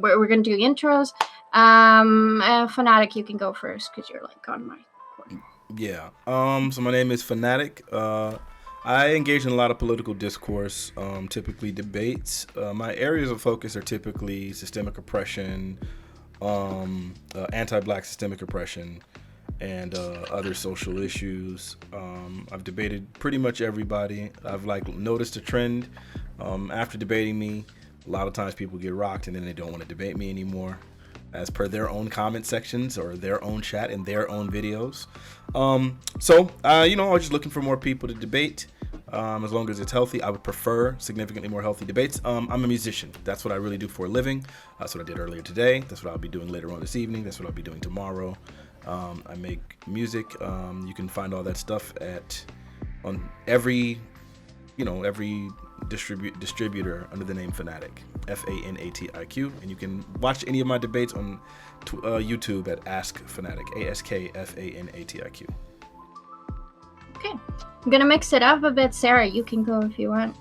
we're gonna do intros. Fanatiq, you can go first because you're like on my corner. Yeah. So my name is Fanatiq. I engage in a lot of political discourse, typically debates. My areas of focus are typically systemic oppression, anti-black systemic oppression, and other social issues. I've debated pretty much everybody. I've noticed a trend after debating me. A lot of times people get rocked and then they don't want to debate me anymore, as per their own comment sections or their own chat and their own videos. So I was just looking for more people to debate. As long as it's healthy, I would prefer significantly more healthy debates. I'm a musician. That's what I really do for a living. That's what I did earlier today. That's what I'll be doing later on this evening. That's what I'll be doing tomorrow. I make music. You can find all that stuff on every distributor under the name Fanatiq, Fanatiq, and you can watch any of my debates on YouTube at Ask Fanatiq, AskFanatiq. Okay, I'm gonna mix it up a bit. Sarah, you can go if you want.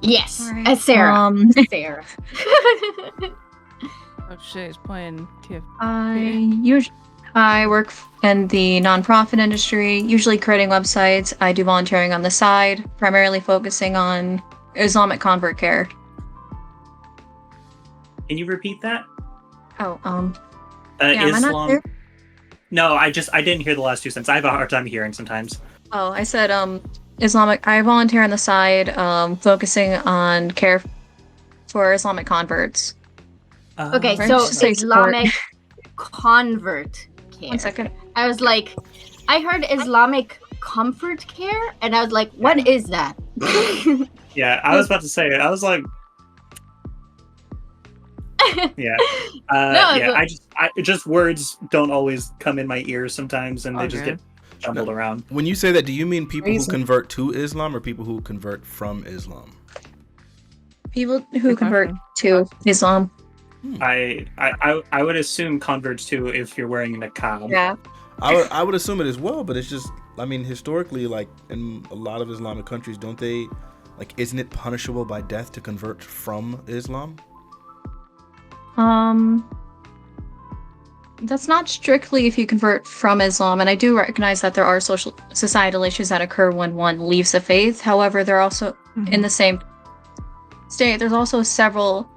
Yes, right. Sarah. Sarah. Oh shit, he's playing TF. I work in the nonprofit industry, usually creating websites. I do volunteering on the side, primarily focusing on Islamic convert care. Can you repeat that? Oh, Islam. am I not clear? No, I didn't hear the last 2 sentences. I have a hard time hearing sometimes. Oh, I said Islamic. I volunteer on the side, focusing on care for Islamic converts. Okay, Right, so just say Islamic convert care. 1 second. I was like, I heard Islamic comfort care, and I was like, what is that? Yeah, I was about to say it. I was like, yeah, I just words don't always come in my ears sometimes, and they just get jumbled around. When you say that, do you mean people Crazy. who convert to Islam or people who convert from Islam? People who convert to Islam. I would assume converts too if you're wearing a niqab. Yeah. I would assume it as well, but it's just, I mean, historically, like in a lot of Islamic countries, don't they, like, isn't it punishable by death to convert from Islam? That's not strictly if you convert from Islam, and I do recognize that there are societal issues that occur when one leaves the faith. However, they're also in the same state. There's also several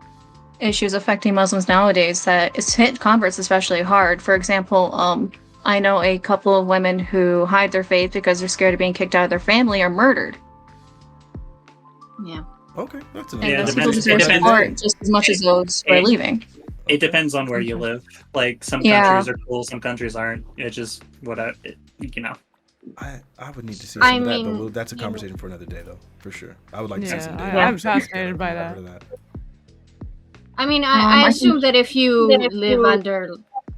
issues affecting Muslims nowadays that it's hit converts especially hard. For example, I know a couple of women who hide their faith because they're scared of being kicked out of their family or murdered. Yeah. Okay, that's And enough. those people deserve support just as much as those who are leaving. It depends on where you live. Like, some countries are cool, some countries aren't. It's just I would need to see some of that, but that's a conversation for another day, though, for sure. I would like to see some data. I'm fascinated by that. I mean, I assume that if you live under...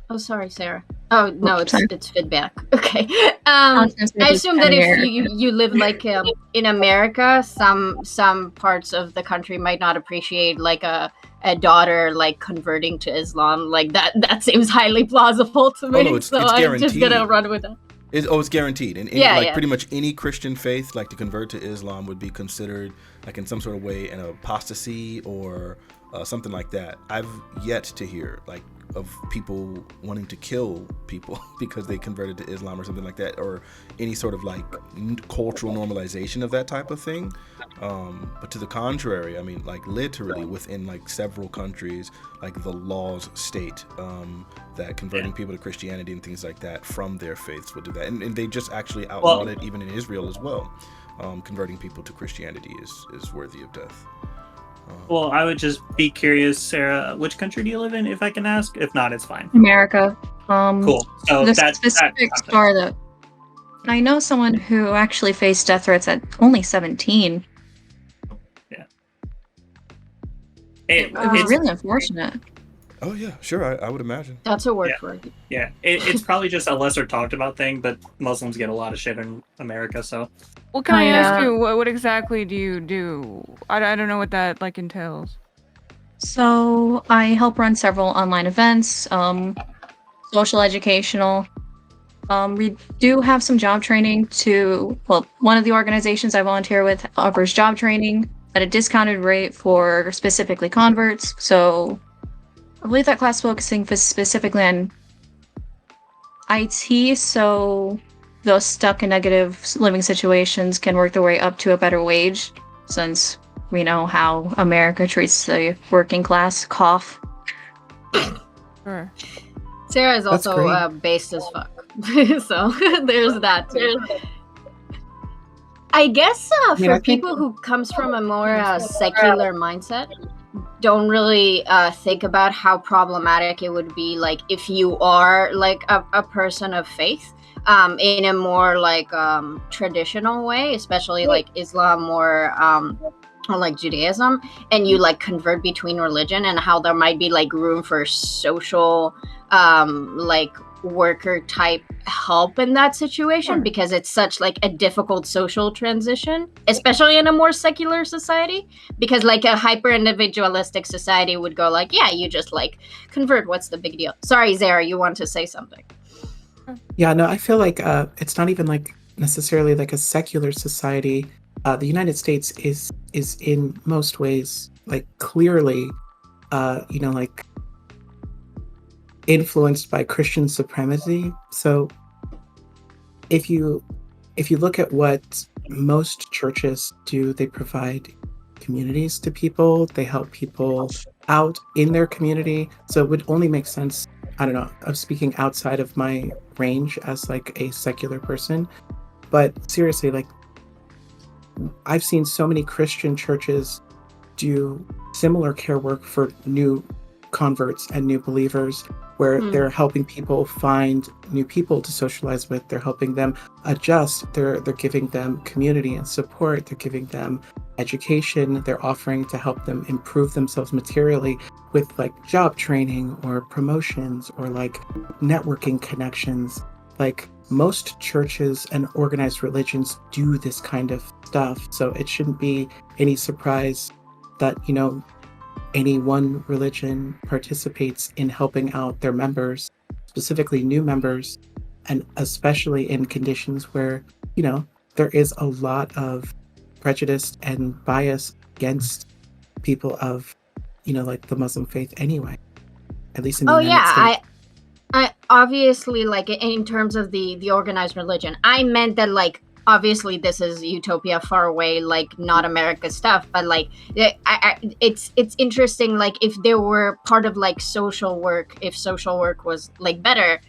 Oh, sorry, Sarah. Oh, no, it's feedback. Okay. I assume that if you live like in America, some parts of the country might not appreciate like a daughter like converting to Islam. Like that seems highly plausible to me. No, it's I'm guaranteed. just gonna run with that. It's guaranteed. And pretty much any Christian faith, like, to convert to Islam would be considered like in some sort of way an apostasy or something like that. I've yet to hear like of people wanting to kill people because they converted to Islam or something like that, or any sort of like cultural normalization of that type of thing. But to the contrary, I mean, like, literally within like several countries, like, the laws state that converting people to Christianity and things like that from their faiths would do that, and they just actually outlawed it even in Israel as well. Converting people to Christianity is worthy of death. Well, I would just be curious, Sarah, which country do you live in, if I can ask? If not, it's fine. America. Cool. So the specifics are that I know someone who actually faced death threats at only 17. Yeah. It was really unfortunate. Oh yeah, sure. I would imagine. That's a word for it. Yeah, it's probably just a lesser talked about thing, but Muslims get a lot of shit in America, so. Well, can I ask you, what exactly do you do? I don't know what that like entails. So I help run several online events, social, educational. We do have some job training one of the organizations I volunteer with offers job training. at a discounted rate for specifically converts. So I believe that class focusing specifically on IT, so those stuck in negative living situations can work their way up to a better wage, since we know how America treats the working class. Cough. Sure. Sarah is also based as fuck. So there's that too. I guess for people who comes from a more secular mindset, don't really think about how problematic it would be, like if you are like a person of faith in a more like traditional way, especially like Islam or like Judaism, and you like convert between religion, and how there might be like room for social like worker type help in that situation, because it's such like a difficult social transition, especially in a more secular society, because like a hyper individualistic society would go like, yeah, you just like convert, what's the big deal? Sorry, Zara, you want to say something? Yeah, no, I feel like it's not even like necessarily like a secular society. The United States is in most ways like clearly like influenced by Christian supremacy. So if you look at what most churches do, they provide communities to people, they help people out in their community. So it would only make sense, I don't know, of speaking outside of my range as like a secular person. But seriously, like I've seen so many Christian churches do similar care work for new converts and new believers, where they're helping people find new people to socialize with. They're helping them adjust. They're giving them community and support. They're giving them education. They're offering to help them improve themselves materially with like job training or promotions or like networking connections. Like most churches and organized religions do this kind of stuff. So it shouldn't be any surprise that, you know, any one religion participates in helping out their members, specifically new members, and especially in conditions where, you know, there is a lot of prejudice and bias against people of, you know, like the Muslim faith anyway, at least in the United States. I obviously, like in terms of the organized religion, I meant that like obviously this is utopia far away, like not America stuff, but like it's interesting, like if there were part of like social work, if social work was like better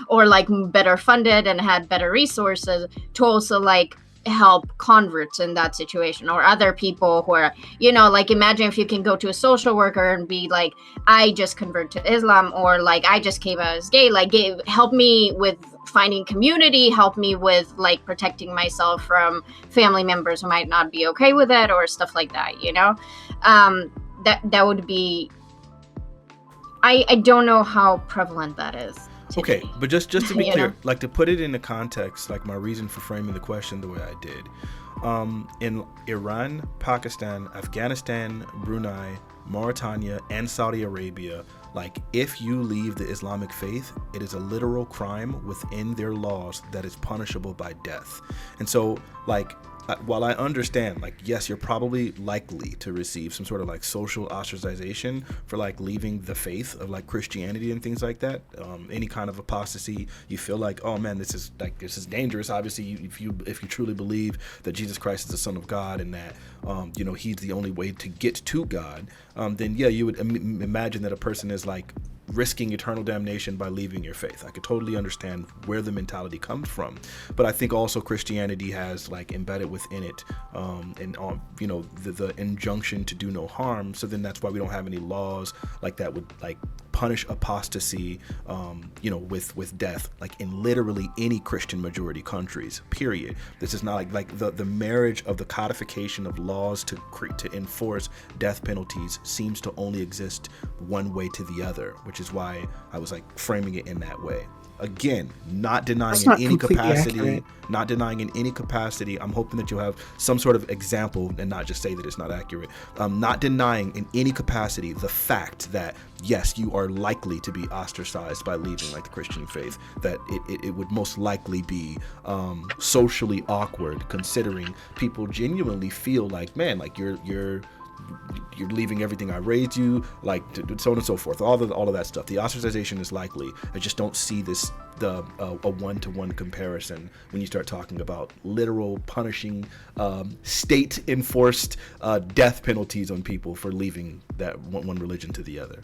or like better funded and had better resources to also like help converts in that situation, or other people who are, you know, like imagine if you can go to a social worker and be like, I just convert to Islam, or like I just came out as gay, like help me with finding community, help me with like protecting myself from family members who might not be okay with it, or stuff like that, you know. That would be, I don't know how prevalent that is today. Okay, but just to be clear, like to put it into context, like my reason for framing the question the way I did, in Iran, Pakistan, Afghanistan, Brunei, Mauritania, and Saudi Arabia, like if you leave the Islamic faith, it is a literal crime within their laws that is punishable by death. And so like while I understand, like, yes, you're probably likely to receive some sort of like social ostracization for like leaving the faith of like Christianity and things like that, any kind of apostasy, you feel like, oh man, this is dangerous. Obviously, if you truly believe that Jesus Christ is the Son of God and that you know, he's the only way to get to God, then yeah, you would imagine that a person is like risking eternal damnation by leaving your faith. I could totally understand where the mentality comes from, but I think also Christianity has like embedded within it and you know, the injunction to do no harm. So then that's why we don't have any laws like that would like punish apostasy you know, with death, like in literally any Christian majority countries, period. This is not like the marriage of the codification of laws to enforce death penalties seems to only exist one way to the other, which is why I was like framing it in that way. Again, not denying That's in not any completely capacity. accurate. Not denying in any capacity. I'm hoping that you'll have some sort of example and not just say that it's not accurate. Not denying in any capacity the fact that, yes, you are likely to be ostracized by leaving like the Christian faith, that it would most likely be socially awkward, considering people genuinely feel like, man, like you're leaving everything I raised you, like so on and so forth. All of that stuff. The ostracization is likely. I just don't see a one-to-one comparison when you start talking about literal punishing, state-enforced death penalties on people for leaving that one religion to the other.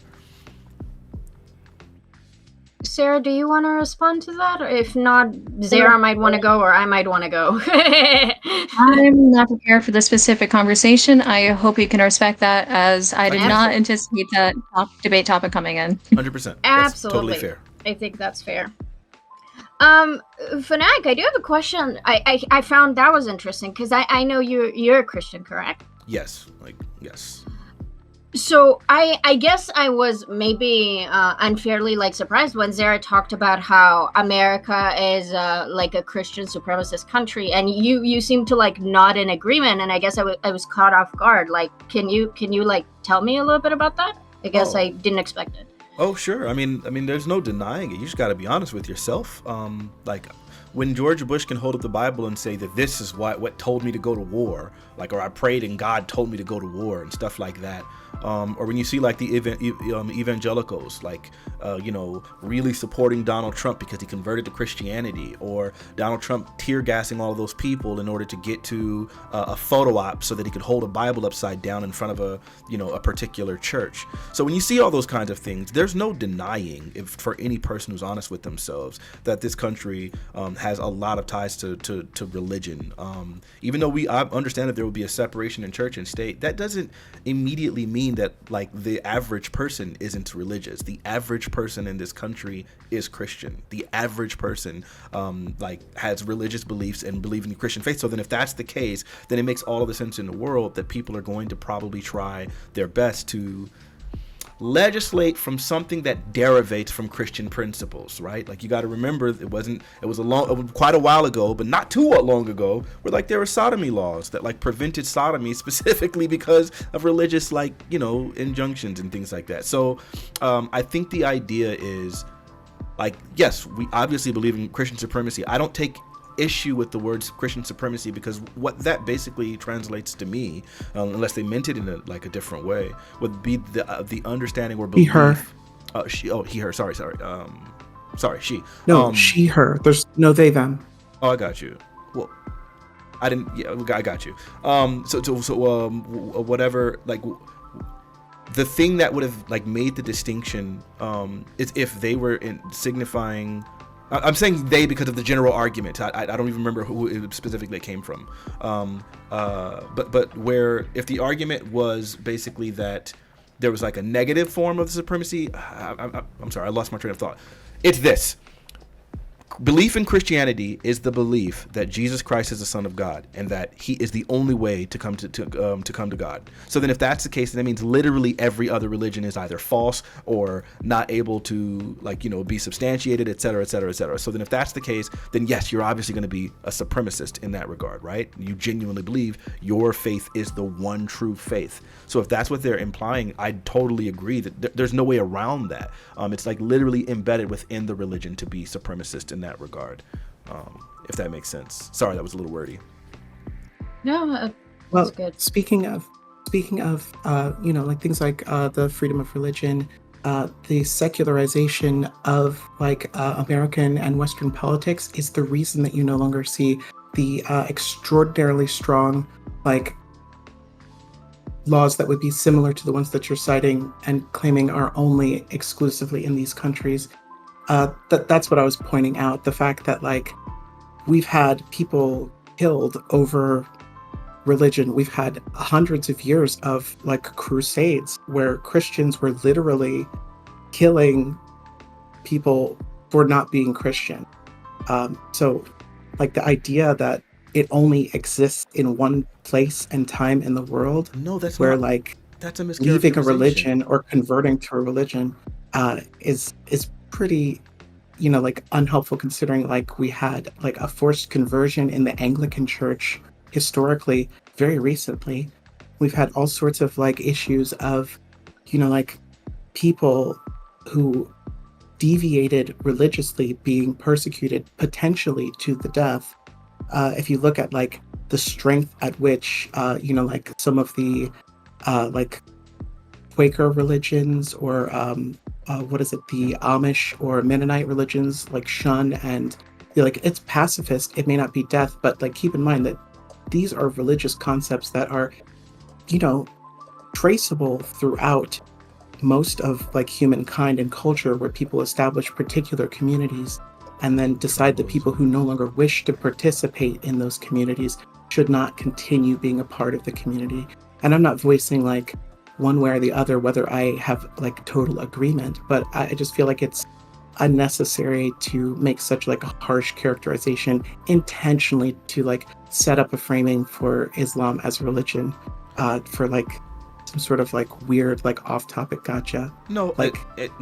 Sarah, do you want to respond to that? Or if not, Zara might want to go, or I might want to go. I'm not prepared for the specific conversation. I hope you can respect that, as I did not anticipate that debate topic coming in. 100%. Absolutely. Totally fair. I think that's fair. Fanatiq, I do have a question. I found that was interesting because I know you're a Christian, correct? Yes. Yes. So I guess I was maybe unfairly surprised when Zara talked about how America is like a Christian supremacist country, and you seem to nod in agreement, and I guess I was caught off guard. Can you tell me a little bit about that? I guess I didn't expect it. Oh, sure. I mean, there's no denying it. You just got to be honest with yourself. When George Bush can hold up the Bible and say that this is what told me to go to war, or I prayed and God told me to go to war and stuff like that. Or when you see the evangelicals, really supporting Donald Trump because he converted to Christianity, or Donald Trump tear gassing all of those people in order to get to a photo op so that he could hold a Bible upside down in front of a particular church. So when you see all those kinds of things, there's no denying, for any person who's honest with themselves, that this country has a lot of ties to religion. Even though I understand that there will be a separation in church and state, that doesn't immediately mean that the average person isn't religious. The average person in this country is Christian. The average person has religious beliefs and believe in the Christian faith. So then if that's the case, then it makes all of the sense in the world that people are going to probably try their best to legislate from something that derivates from Christian principles, right? You got to remember, it was quite a while ago, but not too long ago, where there were sodomy laws that prevented sodomy specifically because of religious injunctions and things like that. So I think the idea is yes, we obviously believe in Christian supremacy. I don't take issue with the words Christian supremacy, because what that basically translates to me, unless they meant it in a different way, would be the understanding or belief. He, her. Sorry. She. No, she, her. There's no they, them. Oh, I got you. Well, I didn't. Yeah, I got you. Whatever. The thing that would have made the distinction is if they were signifying. I'm saying they because of the general argument. I don't even remember who it specifically came from. But where if the argument was basically that there was a negative form of supremacy, I'm sorry, I lost my train of thought. It's this. Belief in Christianity is the belief that Jesus Christ is the Son of God and that he is the only way to come to God. So then if that's the case, then that means literally every other religion is either false or not able to be substantiated, et cetera, et cetera, et cetera. So then if that's the case, then yes, you're obviously going to be a supremacist in that regard, right? You genuinely believe your faith is the one true faith. So if that's what they're implying, I totally agree that there's no way around that. It's literally embedded within the religion to be supremacist in that regard, if that makes sense. Sorry, that was a little wordy. No, well, that's good. Speaking of things like the freedom of religion, the secularization of American and Western politics is the reason that you no longer see the extraordinarily strong laws that would be similar to the ones that you're citing and claiming are only exclusively in these countries. That's what I was pointing out. The fact that we've had people killed over religion. We've had hundreds of years of crusades where Christians were literally killing people for not being Christian. So the idea that it only exists in one place and time in the world. No, that's where not, that's a leaving a religion or converting to a religion is pretty like unhelpful considering like we had like a forced conversion in the Anglican Church historically very recently. We've had all sorts of like issues of, like people who deviated religiously being persecuted potentially to the death. If you look at like the strength at which, like some of the like Quaker religions or the Amish or Mennonite religions like shun and like it's pacifist, it may not be death, but like keep in mind that these are religious concepts that are, traceable throughout most of like humankind and culture, where people establish particular communities and then decide that people who no longer wish to participate in those communities should not continue being a part of the community. And I'm not voicing like one way or the other whether I have like total agreement, but I just feel like it's unnecessary to make such like a harsh characterization intentionally to like set up a framing for Islam as a religion for like some sort of like weird like off-topic gotcha. No, like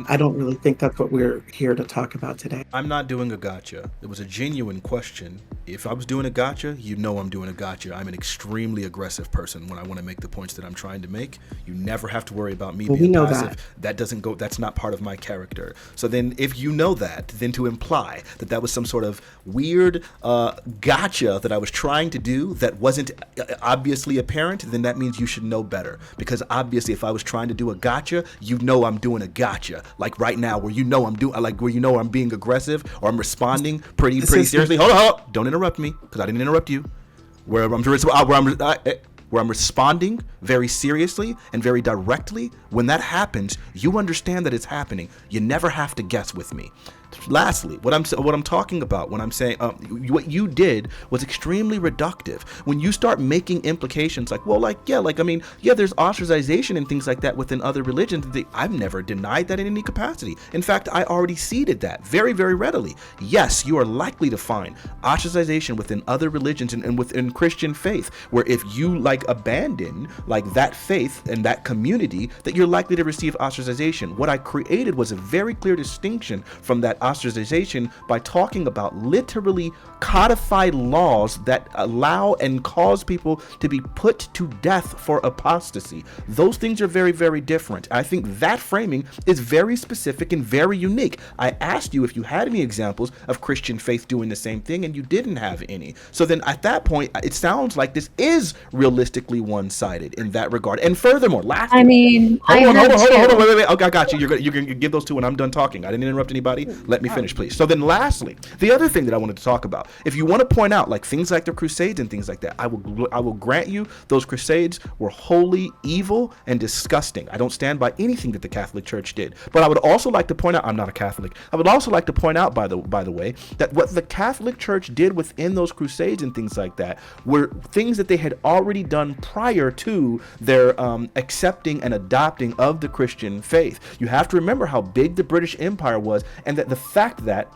I don't really think that's what we're here to talk about today. I'm not doing a gotcha. It was a genuine question. If I was doing a gotcha, I'm doing a gotcha. I'm an extremely aggressive person when I want to make the points that I'm trying to make. You never have to worry about me being passive. That doesn't go. That's not part of my character. So then, if you know that, then to imply that that was some sort of weird gotcha that I was trying to do that wasn't obviously apparent, then that means you should know better. Because obviously, if I was trying to do a gotcha, I'm doing a gotcha. Like right now, where I'm being aggressive or I'm responding pretty seriously. Hold on. Don't interrupt me, because I didn't interrupt you. Where I'm responding very seriously and very directly. When that happens, you understand that it's happening. You never have to guess with me. Lastly, what I'm talking about when I'm saying what you did was extremely reductive. When you start making implications like, there's ostracization and things like that within other religions. I've never denied that in any capacity. In fact, I already ceded that very, very readily. Yes, you are likely to find ostracization within other religions and within Christian faith, where if you like abandon like that faith and that community, that you're likely to receive ostracization. What I created was a very clear distinction from that ostracization by talking about literally codified laws that allow and cause people to be put to death for apostasy. Those things are very, very different. I think that framing is very specific and very unique. I asked you if you had any examples of Christian faith doing the same thing, and you didn't have any. So then at that point, it sounds like this is realistically one-sided in that regard. And furthermore, lastly, hold on, wait. Okay, I got you. You're gonna give those two when I'm done talking. I didn't interrupt anybody. Let me finish, please. So then lastly, the other thing that I wanted to talk about, if you want to point out like things like the Crusades and things like that, I will grant you those Crusades were wholly evil and disgusting. I don't stand by anything that the Catholic Church did. But I would also like to point out, I'm not a Catholic. I would also like to point out, by the way, that what the Catholic Church did within those Crusades and things like that were things that they had already done prior to their accepting and adopting of the Christian faith. You have to remember how big the British Empire was, and that the fact that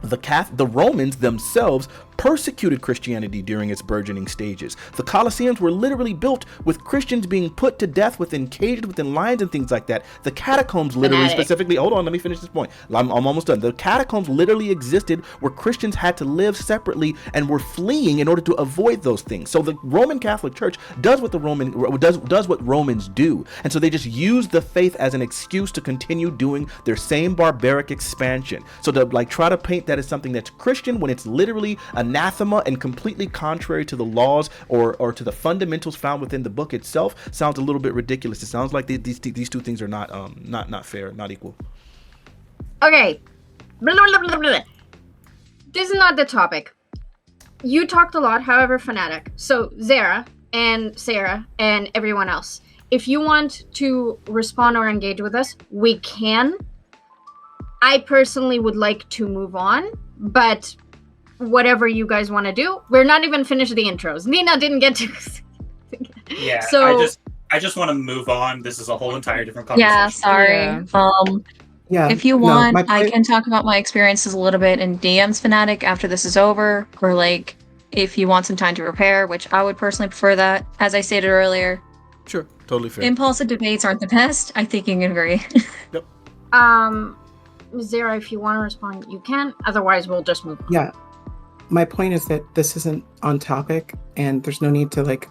the Romans themselves persecuted Christianity during its burgeoning stages. The Colosseums were literally built with Christians being put to death caged within lions and things like that. The catacombs literally specifically, hold on, let me finish this point. I'm almost done. The catacombs literally existed where Christians had to live separately and were fleeing in order to avoid those things. So the Roman Catholic Church does what what Romans do. And so they just use the faith as an excuse to continue doing their same barbaric expansion. So to try to paint that as something that's Christian when it's literally anathema and completely contrary to the laws or to the fundamentals found within the book itself sounds a little bit ridiculous. It sounds like these two things are not fair, not equal. Okay. Blah, blah, blah, blah. This is not the topic. You talked a lot, however, Fanatiq. So Zara and Sarah and everyone else, if you want to respond or engage with us, we can. I personally would like to move on, but whatever you guys want to do. We're not even finished the intros. Nina didn't get to. Yeah, so I just want to move on. This is a whole entire different conversation. Yeah, sorry. Yeah. If you want, I can talk about my experiences a little bit in DMs Fanatiq after this is over, or if you want some time to prepare, which I would personally prefer that. As I stated earlier. Sure, totally fair. Impulsive debates aren't the best. I think you can agree. Yep. Zara, if you want to respond, you can. Otherwise, we'll just move on. Yeah. My point is that this isn't on topic, and there's no need to like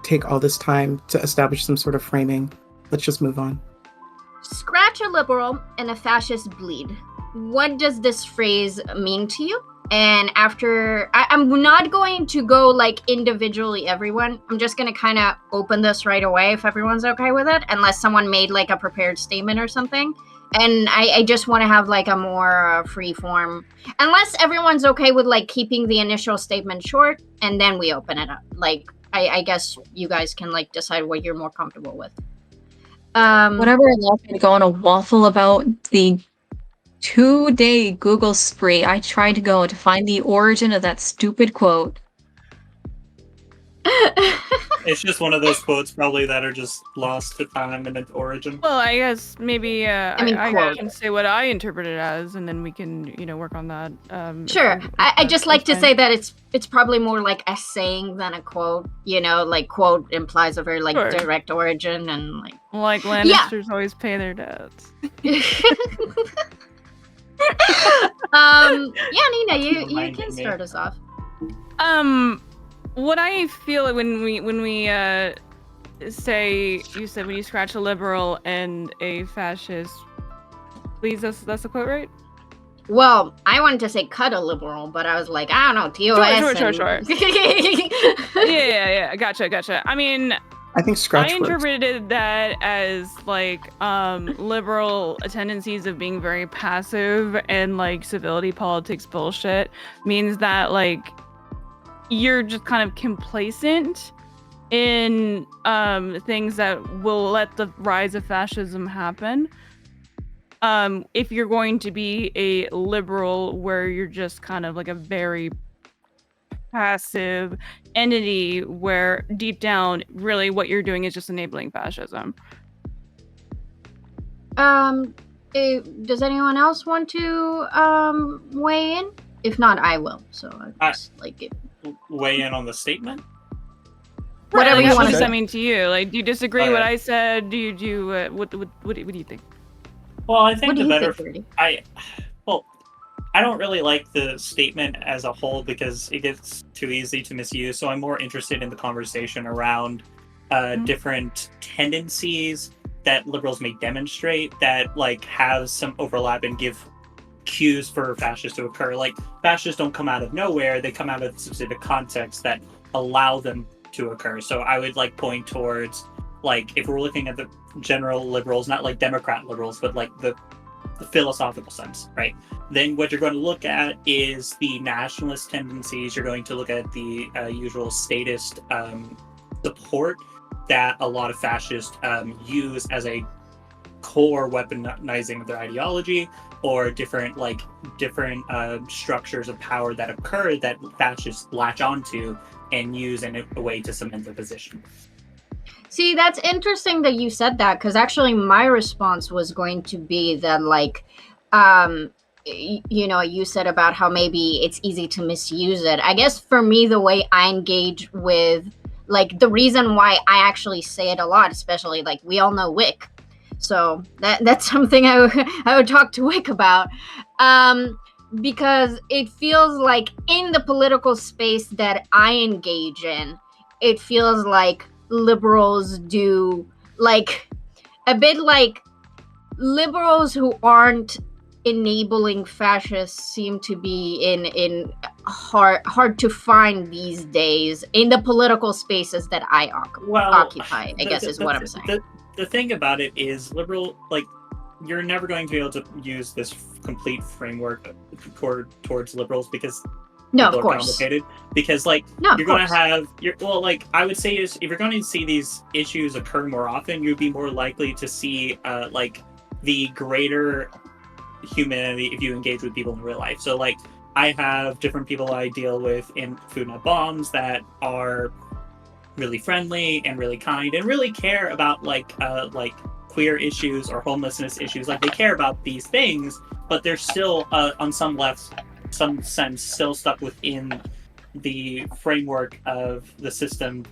take all this time to establish some sort of framing. Let's just move on. Scratch a liberal and a fascist bleed. What does this phrase mean to you? And after, I'm not going to go like individually everyone. I'm just going to kind of open this right away if everyone's okay with it, unless someone made like a prepared statement or something. And I just want to have like a more free form, unless everyone's okay with like keeping the initial statement short, and then we open it up. Like, I guess you guys can like decide what you're more comfortable with. Whatever allows me to go on a waffle about the 2-day Google spree I tried to go to find the origin of that stupid quote. It's just one of those quotes probably that are just lost to time and its origin. Well, I guess maybe I can say what I interpret it as, and then we can, work on that. Sure. I just like to say that it's probably more like a saying than a quote. Like quote implies a very like direct origin and like. Like Lannisters always pay their debts. Nina, you can start us off. What I feel when we say, you said when you scratch a liberal and a fascist, please, that's the quote, right? Well, I wanted to say cut a liberal, but I was like, I don't know, TOS. Sure. Yeah. Gotcha. I mean, I think scratch I interpreted that as like liberal tendencies of being very passive and like civility politics bullshit means that like you're just kind of complacent in things that will let the rise of fascism happen. If you're going to be a liberal where you're just kind of like a very passive entity where deep down really what you're doing is just enabling fascism. Does anyone else want to weigh in? If not, I will. So I just like it. Weigh in on the statement? Whatever you want to say. say. I mean, to you, like, do you disagree with what I said? Do you what do you think? Well, I think I don't really like the statement as a whole because it gets too easy to misuse. So I'm more interested in the conversation around different tendencies that liberals may demonstrate that like have some overlap and give cues for fascists to occur. Like fascists don't come out of nowhere; they come out of specific contexts that allow them to occur. So I would like point towards like if we're looking at the general liberals, not like Democrat liberals, but like the philosophical sense, right? Then what you're going to look at is the nationalist tendencies. You're going to look at the usual statist support that a lot of fascists use as a core weaponizing of their ideology, or different structures of power that occur that fascists latch onto and use in a way to cement their position. See, that's interesting that you said that, because actually my response was going to be that, like, you said about how maybe it's easy to misuse it. I guess for me, the way I engage with, like, the reason why I actually say it a lot, especially, like, we all know Wick. So that's something I would talk to Wick about. Because it feels like in the political space that I engage in, it feels like liberals do, like, a bit like liberals who aren't enabling fascists seem to be in hard to find these days in the political spaces that I occupy, I guess is what I'm saying. The thing about it is liberal, like, you're never going to be able to use this complete framework towards liberals because of course, complicated. Because like you're going to have I would say is if you're going to see these issues occur more often, you'd be more likely to see like the greater humanity if you engage with people in real life. So like I have different people I deal with in Food Not Bombs that are really friendly and really kind and really care about like queer issues or homelessness issues. Like they care about these things, but they're still on some sense still stuck within the framework of the system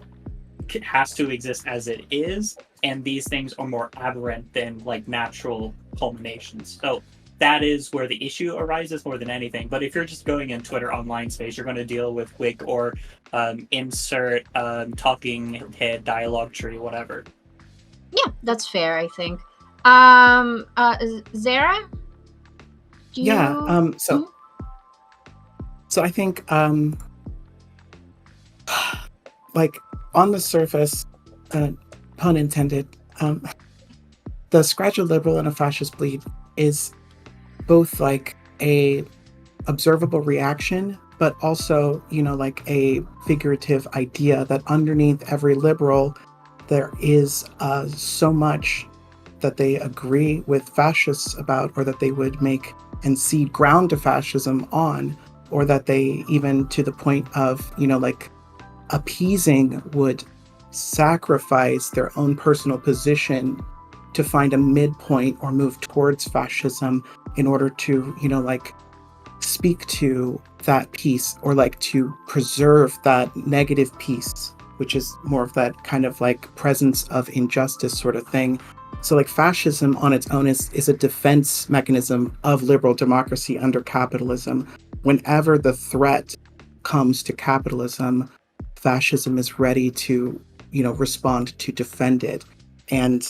has to exist as it is, and these things are more aberrant than like natural culminations. So that is where the issue arises more than anything. But if you're just going in Twitter online space, you're going to deal with Wik or insert talking head dialogue tree, whatever. Yeah, that's fair, I think. Zara? So I think like on the surface, pun intended, the scratch a liberal and a fascist bleed is both like a observable reaction, but also, like a figurative idea that underneath every liberal, there is so much that they agree with fascists about, or that they would make and cede ground to fascism on, or that they even to the point of, like appeasing would sacrifice their own personal position to find a midpoint or move towards fascism in order to, like speak to that piece, or like to preserve that negative piece, which is more of that kind of like presence of injustice sort of thing. So like fascism on its own is a defense mechanism of liberal democracy under capitalism. Whenever the threat comes to capitalism, fascism is ready to, respond to defend it. And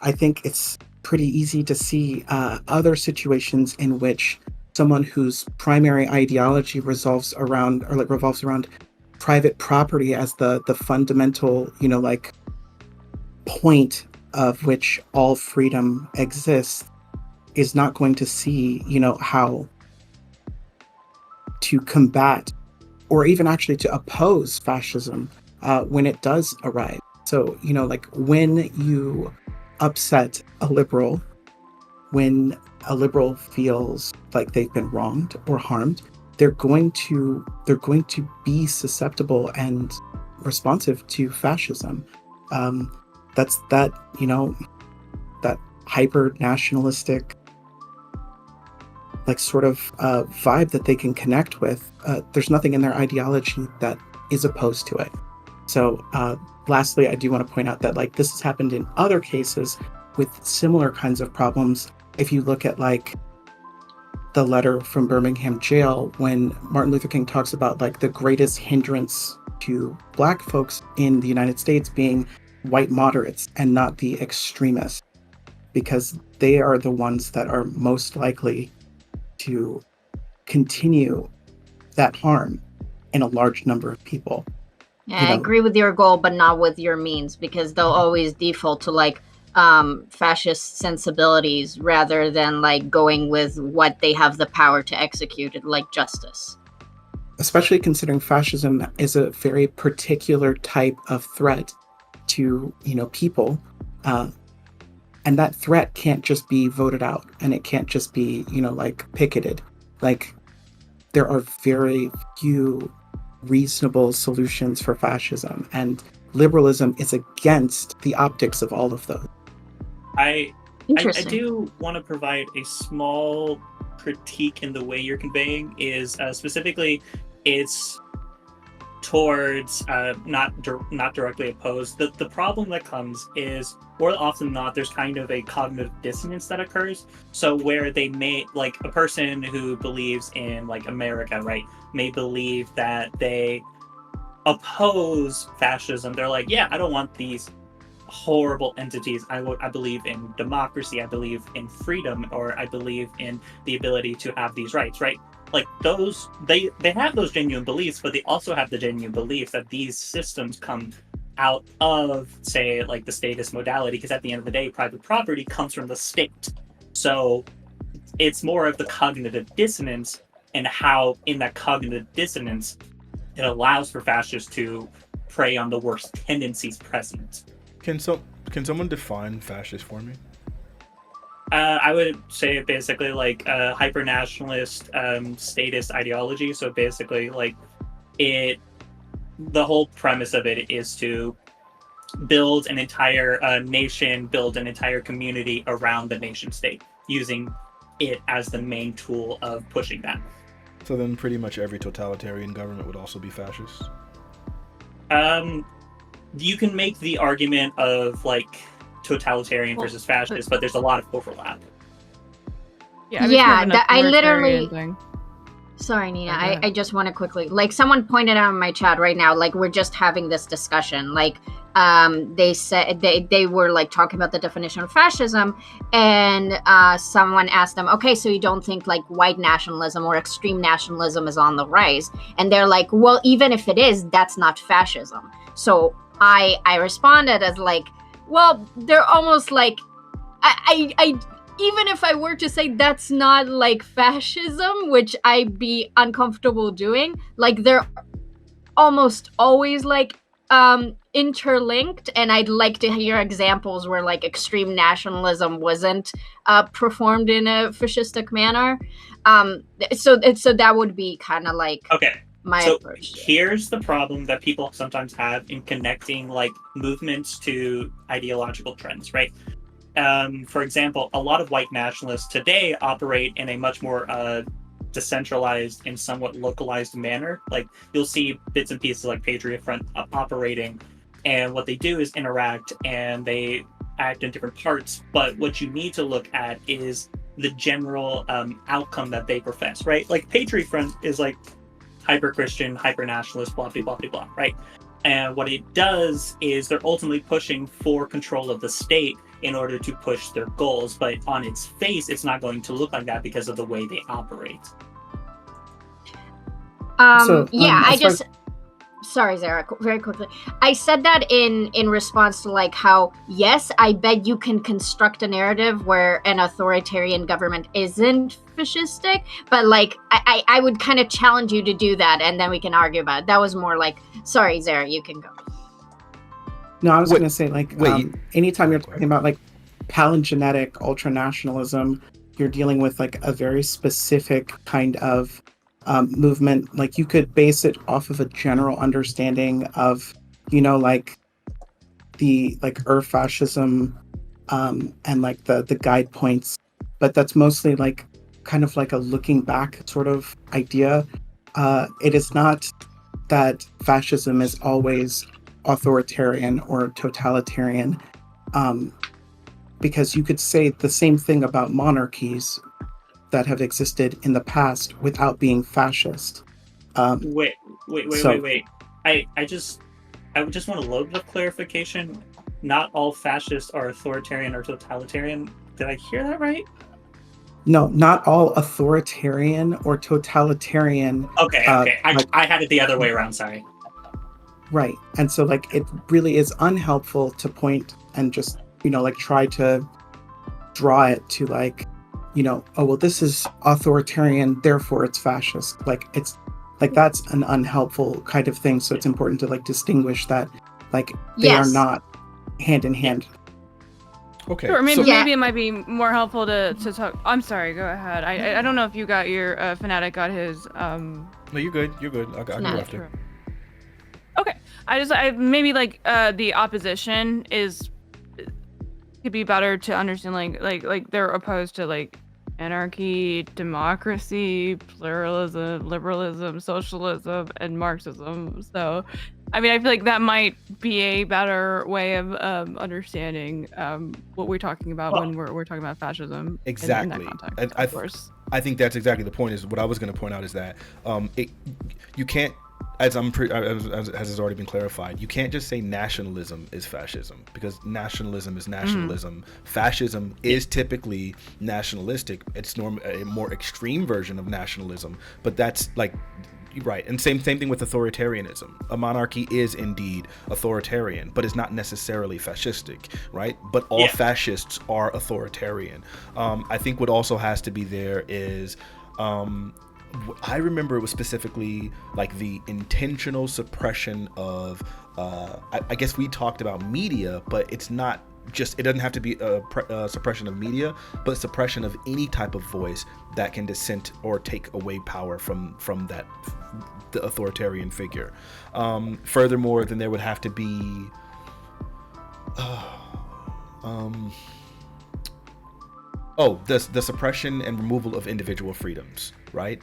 I think it's pretty easy to see other situations in which someone whose primary ideology revolves around private property as the fundamental, like point of which all freedom exists, is not going to see, how to combat or even actually to oppose fascism when it does arrive. So, like when you upset a liberal, when a liberal feels like they've been wronged or harmed, they're going to be susceptible and responsive to fascism. That's that hyper nationalistic like sort of vibe that they can connect with. There's nothing in their ideology that is opposed to it. So lastly, I do want to point out that like this has happened in other cases with similar kinds of problems. If you look at like the letter from Birmingham jail, when Martin Luther King talks about like the greatest hindrance to Black folks in the United States being white moderates and not the extremists, because they are the ones that are most likely to continue that harm in a large number of people. Yeah, I agree with your goal, but not with your means, because they'll always default to like fascist sensibilities rather than like going with what they have the power to execute, like justice. Especially considering fascism is a very particular type of threat to, people. And that threat can't just be voted out, and it can't just be, like picketed. Like there are very few reasonable solutions for fascism, and liberalism is against the optics of all of those. I do want to provide a small critique in the way you're conveying is specifically it's towards not directly opposed. The problem that comes is more often than not there's kind of a cognitive dissonance that occurs. So where they may, like a person who believes in like America, right, may believe that they oppose fascism. They're like, yeah, I don't want these horrible entities. I believe in democracy, I believe in freedom, or I believe in the ability to have these rights, right? Like those, they have those genuine beliefs, but they also have the genuine belief that these systems come out of, say, like the statist modality, because at the end of the day, private property comes from the state. So it's more of the cognitive dissonance, and how in that cognitive dissonance, it allows for fascists to prey on the worst tendencies present. Can someone define fascist for me? I would say basically like a hyper-nationalist statist ideology. So basically like the whole premise of it is to build an entire nation, build an entire community around the nation state, using it as the main tool of pushing that. So then pretty much every totalitarian government would also be fascist? You can make the argument of like totalitarian versus fascist, but there's a lot of overlap. Yeah, I mean, it's more of an I literally. thing. Sorry, Nina. I just want to quickly, like, someone pointed out in my chat right now, like, we're just having this discussion. Like, they said they were like talking about the definition of fascism, and someone asked them, okay, so you don't think like white nationalism or extreme nationalism is on the rise? And they're like, well, even if it is, that's not fascism. So I responded as like, well, they're almost like, I even if I were to say that's not like fascism, which I'd be uncomfortable doing, like they're almost always like interlinked, and I'd like to hear examples where like extreme nationalism wasn't performed in a fascistic manner. So that would be kind of like my approach. Here's the problem that people sometimes have in connecting like movements to ideological trends, right? For example, a lot of white nationalists today operate in a much more decentralized and somewhat localized manner. Like you'll see bits and pieces like Patriot Front operating, and what they do is interact and they act in different parts. But what you need to look at is the general outcome that they profess, right? Like Patriot Front is like hyper-Christian, hyper-nationalist, blah, blah, blah, blah, blah, right? And what it does is they're ultimately pushing for control of the state in order to push their goals. But on its face, it's not going to look like that because of the way they operate. Sorry, Zara, very quickly. I said that in response to like how, yes, I bet you can construct a narrative where an authoritarian government isn't fascistic, but like I would kind of challenge you to do that, and then we can argue about it. That was more like, sorry, Zara, you can go. No, I was going to say, like, anytime you're talking about, like, palingenetic ultranationalism, you're dealing with, like, a very specific kind of movement. Like, you could base it off of a general understanding of, you know, like, the, like, fascism and, like, the guide points. But that's mostly, like, kind of like a looking back sort of idea. It is not that fascism is always authoritarian or totalitarian, because you could say the same thing about monarchies that have existed in the past without being fascist. Wait. I just want a little bit of clarification. Not all fascists are authoritarian or totalitarian. Did I hear that right? No, not all authoritarian or totalitarian. Okay. I had it the other way around, sorry. Right. And so, like, it really is unhelpful to point and just, you know, like, try to draw it to, like, you know, oh, well, this is authoritarian, therefore it's fascist. Like, it's, like, that's an unhelpful kind of thing. So it's important to, like, distinguish that, like, they are not hand in hand. Okay. Sure, maybe it might be more helpful to talk. I'm sorry, go ahead. I don't know if you got your Fanatiq got his. No, you're good. I can go after. Okay, I maybe like the opposition could be better to understand, like they're opposed to like anarchy, democracy, pluralism, liberalism, socialism, and Marxism. So, I mean, I feel like that might be a better way of understanding what we're talking about when we're talking about fascism. Exactly. In that context, of course. I think that's exactly the point. Is what I was going to point out is that you can't, as has already been clarified, you can't just say nationalism is fascism, because nationalism is nationalism. Fascism is typically nationalistic. It's a more extreme version of nationalism, but that's like, right. And same thing with authoritarianism. A monarchy is indeed authoritarian, but is not necessarily fascistic, right? But all fascists are authoritarian. I think what also has to be there is, I remember it was specifically like the intentional suppression of, I guess we talked about media, but it's not just, it doesn't have to be a suppression of media, but suppression of any type of voice that can dissent or take away power from the authoritarian figure. Furthermore, then there would have to be the suppression and removal of individual freedoms. right?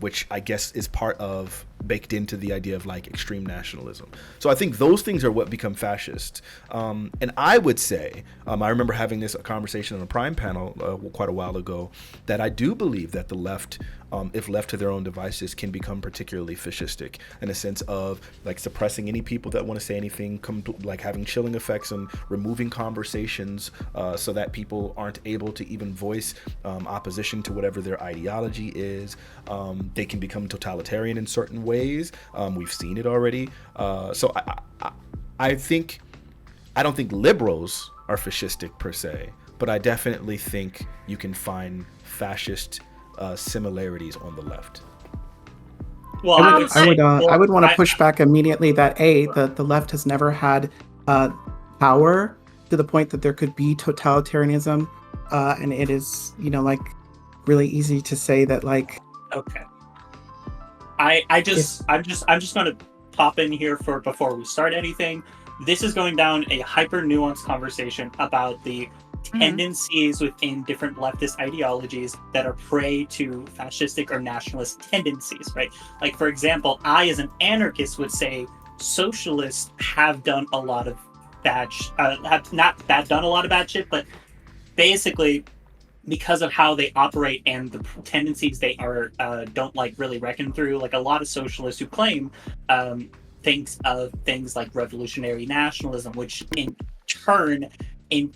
Which I guess is part of baked into the idea of like extreme nationalism. So I think those things are what become fascist. And I would say, I remember having this conversation on a Prime panel quite a while ago, that I do believe that the left, if left to their own devices, can become particularly fascistic in a sense of like suppressing any people that want to say anything, like having chilling effects and removing conversations so that people aren't able to even voice opposition to whatever their ideology is. They can become totalitarian in certain ways. We've seen it already. So I think, I don't think liberals are fascistic per se, but I definitely think you can find fascist similarities on the left. Well, I would want to push back immediately that the left has never had power to the point that there could be totalitarianism, and it is, you know, like really easy to say that, like. Okay. I'm just going to pop in here before we start anything. This is going down a hyper nuanced conversation about the tendencies within different leftist ideologies that are prey to fascistic or nationalist tendencies, right? Like, for example, I as an anarchist would say socialists have done a lot of bad shit, but basically because of how they operate and the tendencies they are don't like really reckon through, like a lot of socialists who claim thinks of things like revolutionary nationalism, which in turn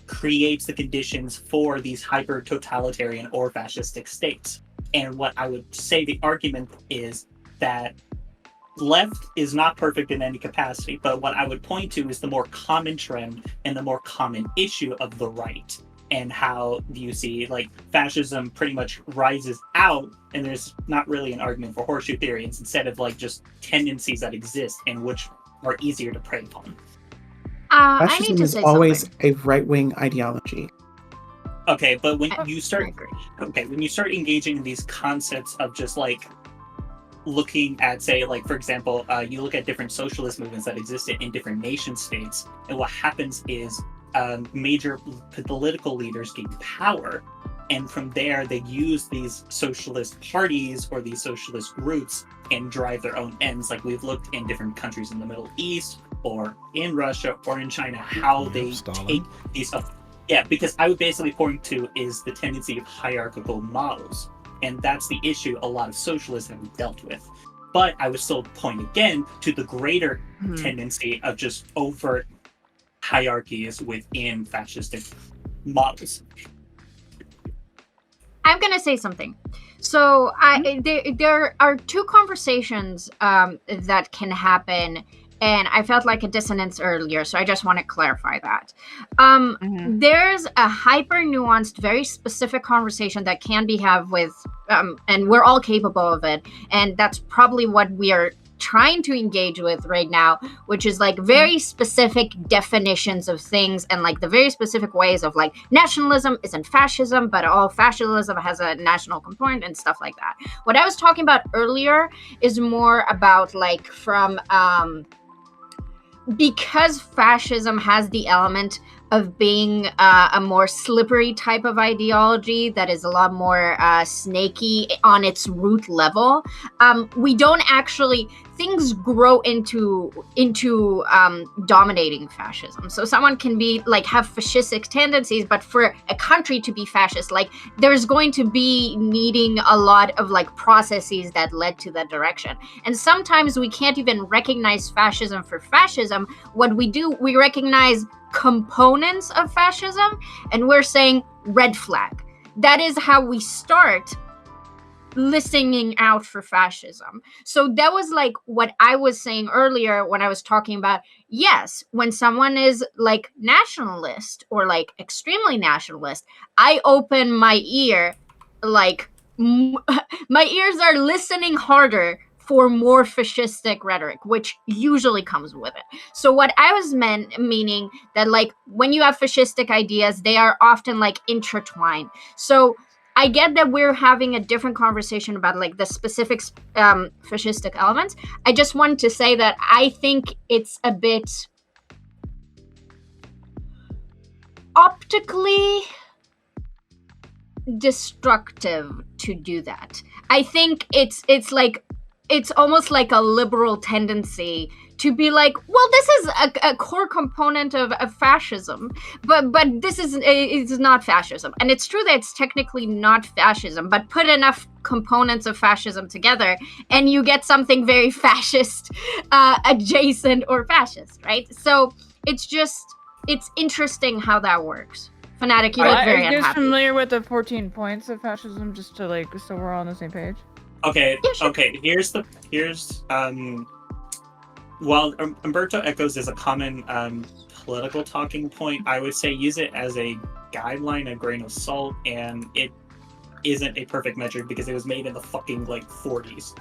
creates the conditions for these hyper totalitarian or fascistic states. And what I would say the argument is that left is not perfect in any capacity, but what I would point to is the more common trend and the more common issue of the right, and how you see like fascism pretty much rises out and there's not really an argument for horseshoe theory. It's instead of like just tendencies that exist and which are easier to prey upon. Fascism is always a right-wing ideology. Okay, but when you start engaging in these concepts of just like looking at, say, like for example, you look at different socialist movements that existed in different nation states, and what happens is major political leaders gain power, and from there they use these socialist parties or these socialist groups and drive their own ends. Like we've looked in different countries in the Middle East or in Russia or in China, how they take these because I would basically point to is the tendency of hierarchical models, and that's the issue a lot of socialists have dealt with. But I would still point again to the greater tendency of just overt hierarchies within fascistic models. I'm gonna say something. So there are two conversations that can happen, and I felt like a dissonance earlier, so I just want to clarify that. There's a hyper nuanced, very specific conversation that can be had with, and we're all capable of it, and that's probably what we are trying to engage with right now, which is like very specific definitions of things and like the very specific ways of like nationalism isn't fascism, but all fascism has a national component and stuff like that. What I was talking about earlier is more about like from because fascism has the element of being a more slippery type of ideology that is a lot more snaky on its root level. We don't actually, things grow into dominating fascism. So someone can be like have fascistic tendencies, but for a country to be fascist, like there's going to be needing a lot of like processes that led to that direction. And sometimes we can't even recognize fascism for fascism. What we do, we recognize components of fascism and we're saying red flag. That is how we start listening out for fascism. So that was like what I was saying earlier when I was talking about, yes, when someone is like nationalist or like extremely nationalist, I open my ear, like my ears are listening harder for more fascistic rhetoric, which usually comes with it. So what I was meaning that like when you have fascistic ideas, they are often like intertwined. So I get that we're having a different conversation about like the specific fascistic elements. I just wanted to say that I think it's a bit optically destructive to do that. I think it's almost like a liberal tendency to be like, well, this is a core component of fascism, but this is not fascism. And it's true that it's technically not fascism, but put enough components of fascism together and you get something very fascist adjacent or fascist, right? So it's interesting how that works. Fanatiq, you look very unhappy. Are you guys familiar with the 14 points of fascism, just to like, so we're all on the same page? Okay, yeah, sure. Okay, here's while Umberto echoes is a common political talking point, I would say use it as a guideline, a grain of salt, and it isn't a perfect metric because it was made in the fucking like 40s.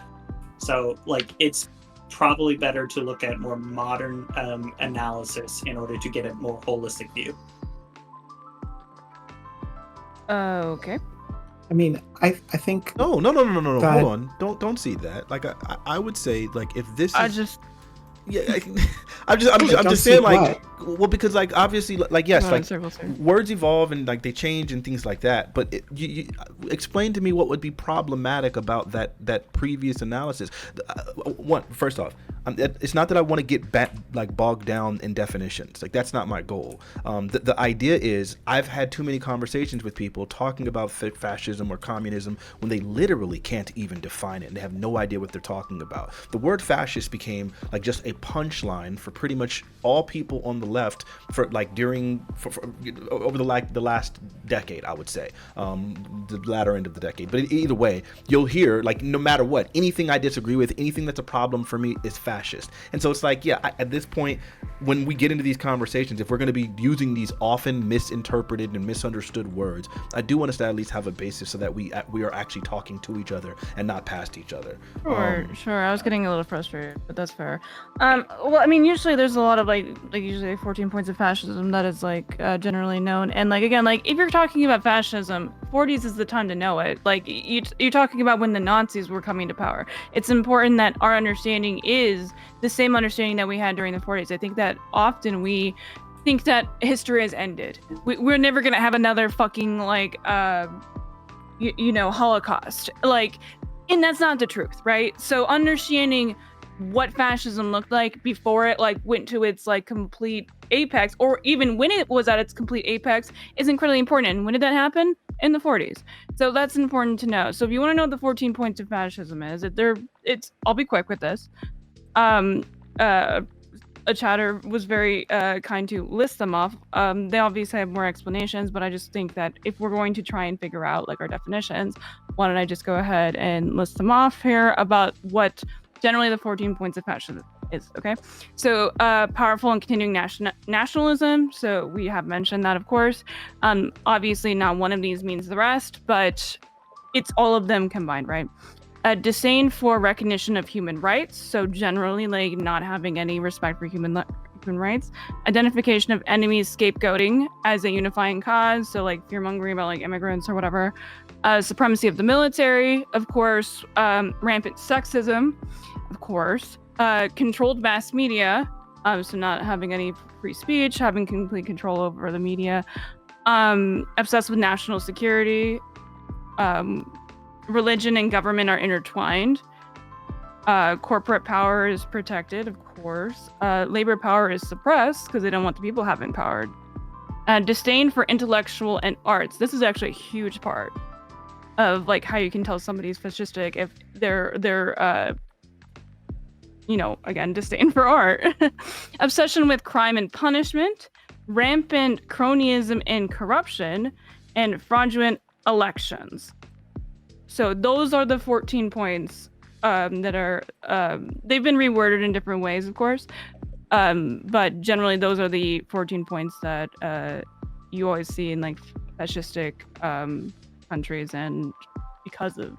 So like it's probably better to look at more modern analysis in order to get a more holistic view. Okay. I mean, I think no. Hold on, don't see that. Like I would say, like if this is I'm just saying, like, well, because like obviously, like yes, like words evolve and like they change and things like that. But you explain to me what would be problematic about that previous analysis. First off, it's not that I want to get bogged down in definitions. Like that's not my goal. The idea is I've had too many conversations with people talking about fascism or communism when they literally can't even define it and they have no idea what they're talking about. The word fascist became like just a punchline for pretty much all people on the left for like over the last decade, I would say, the latter end of the decade. But either way, you'll hear like no matter what, anything I disagree with, anything that's a problem for me is fascist. And so it's like, yeah, at this point, when we get into these conversations, if we're going to be using these often misinterpreted and misunderstood words, I do want us to at least have a basis so that we are actually talking to each other and not past each other. Sure. I was getting a little frustrated, but that's fair. Well, I mean, usually there's a lot of like usually 14 points of fascism that is like generally known, and like again, like if you're talking about fascism, 40s is the time to know it. Like you're talking about when the Nazis were coming to power. It's important that our understanding is the same understanding that we had during the 40s. I think that often we think that history has ended. We're never gonna have another fucking like Holocaust. Like, and that's not the truth, right? So understanding what fascism looked like before it like went to its like complete apex, or even when it was at its complete apex, is incredibly important. And when did that happen? In the 40s. So that's important to know. So if you want to know what the 14 points of fascism is, I'll be quick with this. A chatter was very kind to list them off. They obviously have more explanations, but I just think that if we're going to try and figure out like our definitions, why don't I just go ahead and list them off here about what generally the 14 points of fascism is, okay? So powerful and continuing nationalism. So we have mentioned that, of course. Obviously not one of these means the rest, but it's all of them combined, right? Disdain for recognition of human rights. So generally like not having any respect for human rights. Identification of enemies, scapegoating as a unifying cause. So like fear-mongering about like immigrants or whatever. Supremacy of the military, of course. Rampant sexism, of course. Controlled mass media, so not having any free speech, having complete control over the media. Obsessed with national security. Religion and government are intertwined. Corporate power is protected, of course. Labor power is suppressed because they don't want the people having power. Disdain for intellectual and arts. This is actually a huge part of like how you can tell somebody's fascistic if they're again, disdain for art. Obsession with crime and punishment. Rampant cronyism and corruption. And fraudulent elections. So those are the 14 points that are, they've been reworded in different ways, of course. But generally those are the 14 points that you always see in like fascistic countries, and because of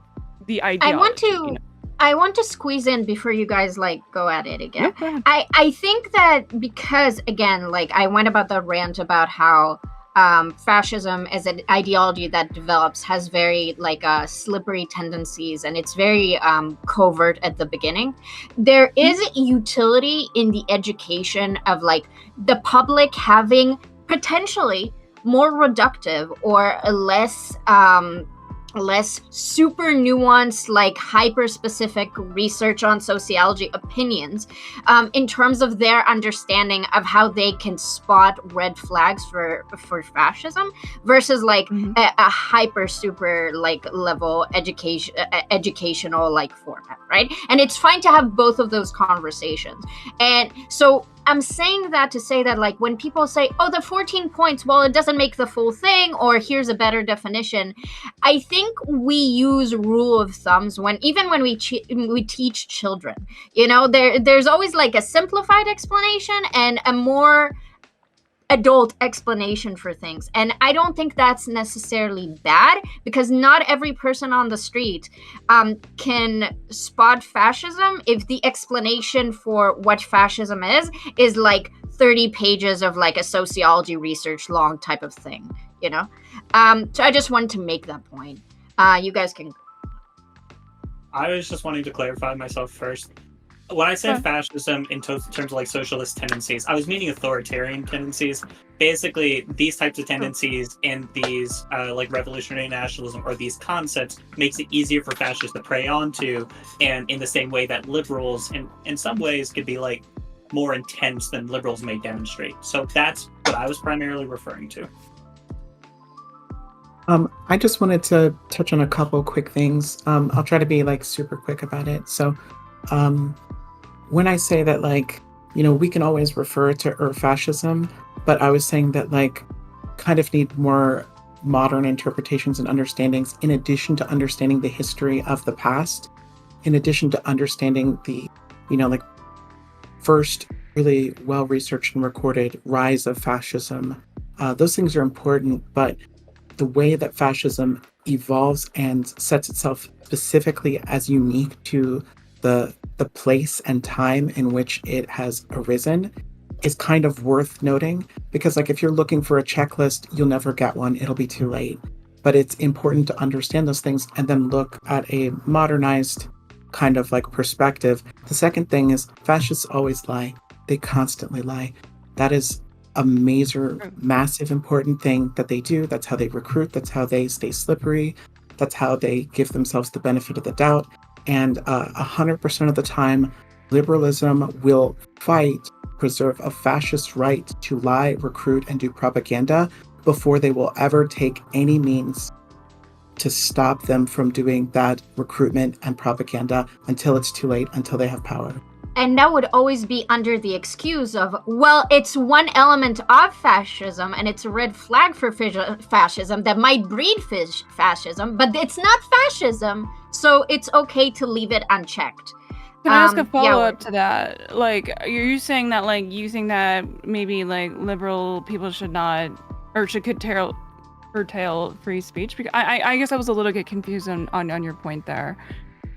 the ideology. I want to squeeze in before you guys like go at it again. Yeah, I think that because again, like I went about the rant about how fascism as an ideology that develops has very like slippery tendencies, and it's very covert at the beginning. There is utility in the education of like the public having potentially more reductive or less super nuanced, like hyper specific research on sociology opinions, in terms of their understanding of how they can spot red flags for fascism, versus like a hyper super like level educational like format, right? And it's fine to have both of those conversations. And so I'm saying that to say that, like, when people say, oh, the 14 points, well, it doesn't make the full thing, or here's a better definition, I think we use rule of thumbs when we teach children. You know, there's always like a simplified explanation and a more adult explanation for things. And I don't think that's necessarily bad, because not every person on the street can spot fascism if the explanation for what fascism is like 30 pages of like a sociology research long type of thing, you know? So I just wanted to make that point. You guys can. I was just wanting to clarify myself first. When I said fascism in terms of like socialist tendencies, I was meaning authoritarian tendencies. Basically, these types of tendencies and these like revolutionary nationalism or these concepts makes it easier for fascists to prey onto, and in the same way that liberals in some ways could be like more intense than liberals may demonstrate. So that's what I was primarily referring to. I just wanted to touch on a couple quick things. I'll try to be like super quick about it. So when I say that, like, you know, we can always refer to fascism, but I was saying that, like, kind of need more modern interpretations and understandings, in addition to understanding the history of the past, in addition to understanding the, you know, like, first really well-researched and recorded rise of fascism. Those things are important, but the way that fascism evolves and sets itself specifically as unique to the place and time in which it has arisen is kind of worth noting, because like if you're looking for a checklist, you'll never get one, it'll be too late. But it's important to understand those things and then look at a modernized kind of like perspective. The second thing is fascists always lie. They constantly lie. That is a major, massive, important thing that they do. That's how they recruit. That's how they stay slippery. That's how they give themselves the benefit of the doubt. And 100% of the time, liberalism will preserve a fascist right to lie, recruit, and do propaganda before they will ever take any means to stop them from doing that recruitment and propaganda until it's too late, until they have power. And that would always be under the excuse of, well, it's one element of fascism and it's a red flag for fascism that might breed fascism, but it's not fascism, so it's okay to leave it unchecked. Can I ask a follow-up to that? Like, are you saying that, like, you think that maybe, like, liberal people should not, or should curtail free speech? Because I guess I was a little bit confused on your point there.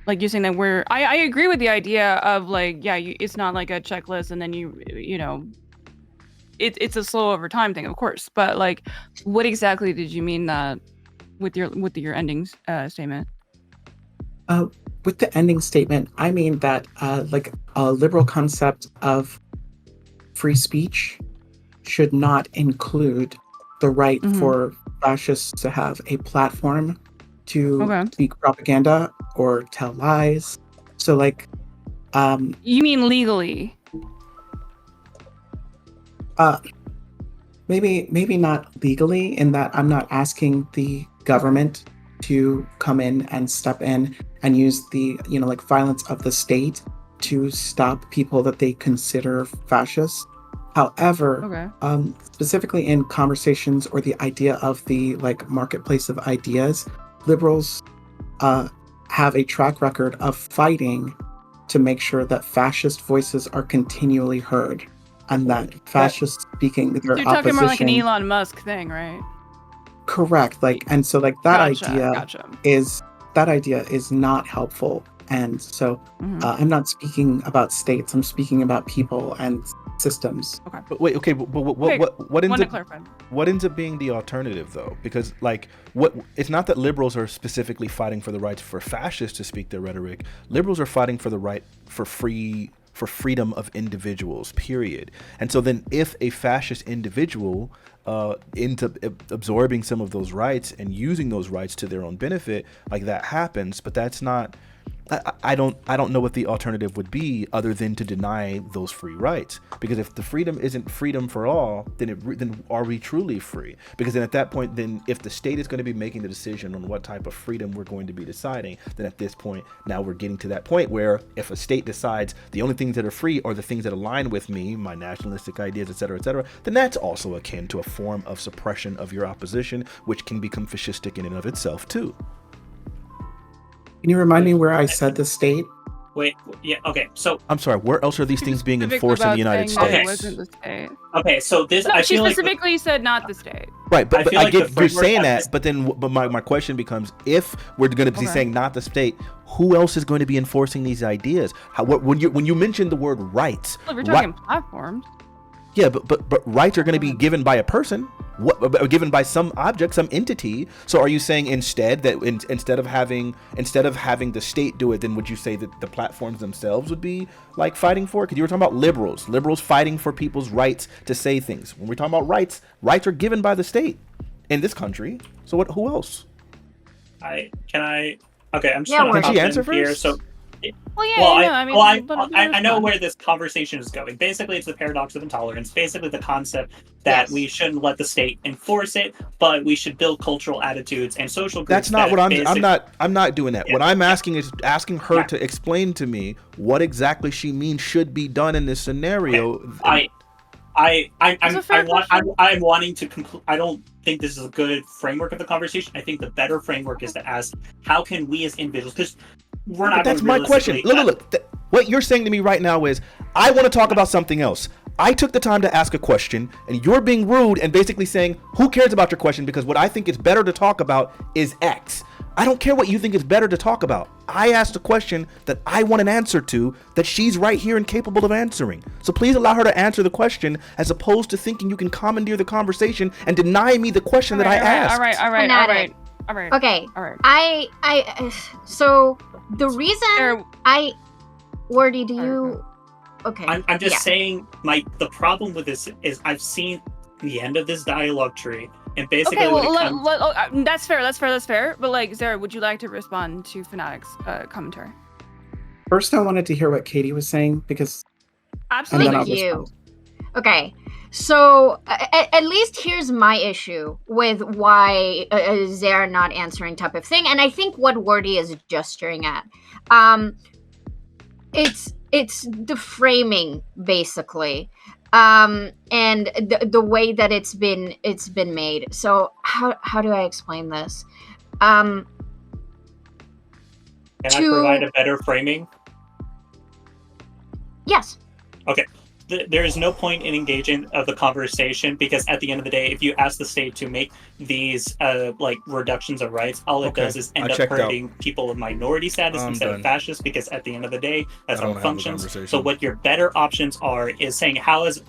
Like, you're saying that I agree with the idea of, like, yeah, it's not like a checklist and then you know, it's a slow over time thing, of course. But, like, what exactly did you mean that with your ending statement? With the ending statement, I mean that like a liberal concept of free speech should not include the right for fascists to have a platform to speak propaganda or tell lies. So like you mean legally? Maybe not legally, in that I'm not asking the government to come in and step in and use the, you know, like violence of the state to stop people that they consider fascists. However, specifically in conversations or the idea of the like marketplace of ideas, liberals have a track record of fighting to make sure that fascist voices are continually heard, and that fascists speaking their opposition. You're talking more like an Elon Musk thing, right? Correct. Like, and so like that idea is not helpful. And so I'm not speaking about states. I'm speaking about people and systems. Okay. But wait. Okay. But what ends up being the alternative, though? Because like, it's not that liberals are specifically fighting for the rights for fascists to speak their rhetoric. Liberals are fighting for the right for free for freedom of individuals, period. And so then if a fascist individual into absorbing some of those rights and using those rights to their own benefit, like that happens, but that's not, I don't know what the alternative would be other than to deny those free rights. Because if the freedom isn't freedom for all, then are we truly free? Because then at that point, then if the state is going to be making the decision on what type of freedom we're going to be deciding, then at this point, now we're getting to that point where if a state decides the only things that are free are the things that align with me, my nationalistic ideas, et cetera, then that's also akin to a form of suppression of your opposition, which can become fascistic in and of itself too. Can you remind me where I said the state? Wait, yeah, okay. So I'm sorry. Where else are these things being enforced in the United States? It wasn't the state. Okay, so this No, I she feel specifically said not the state. Right, but I get you're saying that, but my question becomes: if we're going to be saying not the state, who else is going to be enforcing these ideas? When you mentioned the word rights, Well, if you're talking platforms. Yeah, but rights are going to be given by a person, given by some object, some entity. So are you saying instead that instead of having the state do it, then would you say that the platforms themselves would be like fighting for it? Because you were talking about liberals fighting for people's rights to say things. When we're talking about rights are given by the state in this country. So who else? Okay, I'm just can she answer first? Here, so. I know where this conversation is going. Basically, it's the paradox of intolerance. Basically, the concept that we shouldn't let the state enforce it, but we should build cultural attitudes and social groups. That's not what I'm not doing that. Yeah, what I'm asking is asking her to explain to me what exactly she means should be done in this scenario. Okay. I'm wanting to conclude. I don't think this is a good framework of the conversation. I think the better framework is to ask, how can we as individuals, because we're not. But that's my question. Look. What you're saying to me right now is, I want to talk about something else. I took the time to ask a question, and you're being rude and basically saying, who cares about your question? Because what I think is better to talk about is X. I don't care what you think is better to talk about. I asked a question that I want an answer to that she's right here and capable of answering. So please allow her to answer the question as opposed to thinking you can commandeer the conversation and deny me the question that I asked. All right. Okay. All right. So the reason Wordy, do you... Okay. I'm just saying the problem with this is I've seen the end of this dialogue tree, and basically that's fair. But like, Zara, would you like to respond to Fanatiq's commentary? First, I wanted to hear what Katie was saying because absolutely. Okay. So at least here's my issue with why Zara not answering type of thing, and I think what Wordy is gesturing at. It's the framing basically, and the way that it's been made. So how do I explain this? Can I provide a better framing? Yes. Okay. There is no point in engaging of the conversation because at the end of the day, if you ask the state to make these reductions of rights, all it does is end up hurting people of minority status instead of fascists. Because at the end of the day, that's how it functions. So what your better options are is saying how as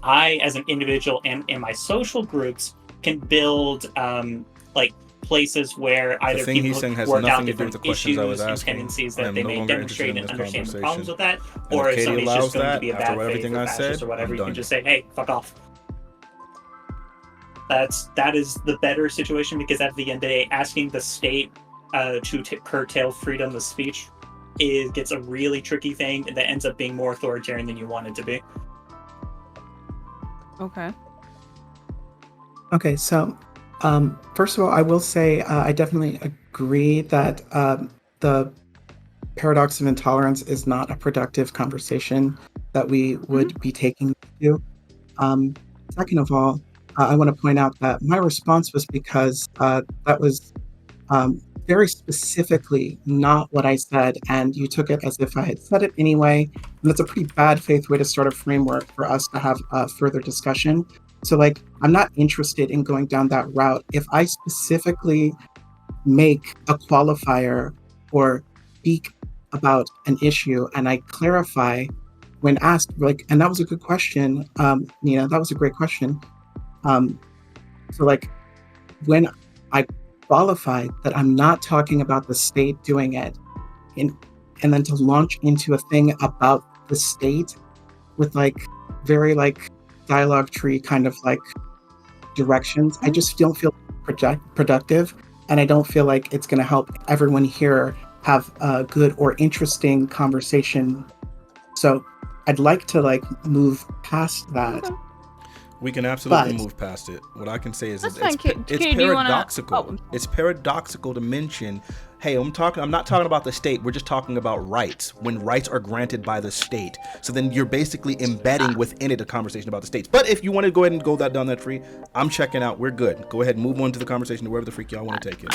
I as an individual and in my social groups can build places where either people work out different issues and tendencies that they may demonstrate and understand the problems with that, or if somebody's just going to be a bad faith or fascist or whatever, you can just say, hey, fuck off. That is the better situation, because at the end of the day, asking the state to curtail freedom of speech gets a really tricky thing that ends up being more authoritarian than you want it to be. Okay, so first of all, I will say I definitely agree that the paradox of intolerance is not a productive conversation that we would be taking to. Second of all, I want to point out that my response was because that was very specifically not what I said, and you took it as if I had said it anyway. And that's a pretty bad faith way to start a framework for us to have further discussion. So I'm not interested in going down that route. If I specifically make a qualifier or speak about an issue and I clarify when asked, and that was a good question, Nina, that was a great question. So when I qualify that I'm not talking about the state doing it, and then to launch into a thing about the state with like very like dialogue tree kind of like directions. I just don't feel productive, and I don't feel like it's going to help everyone here have a good or interesting conversation. So I'd like to like move past that. Okay. We can absolutely move past it. What I can say is it's paradoxical. It's paradoxical to mention, hey, I'm not talking about the state. We're just talking about rights, when rights are granted by the state. So then you're basically embedding within it a conversation about the states. But if you want to go ahead and go down that tree, I'm checking out. We're good. Go ahead and move on to the conversation to wherever the freak y'all want to take it.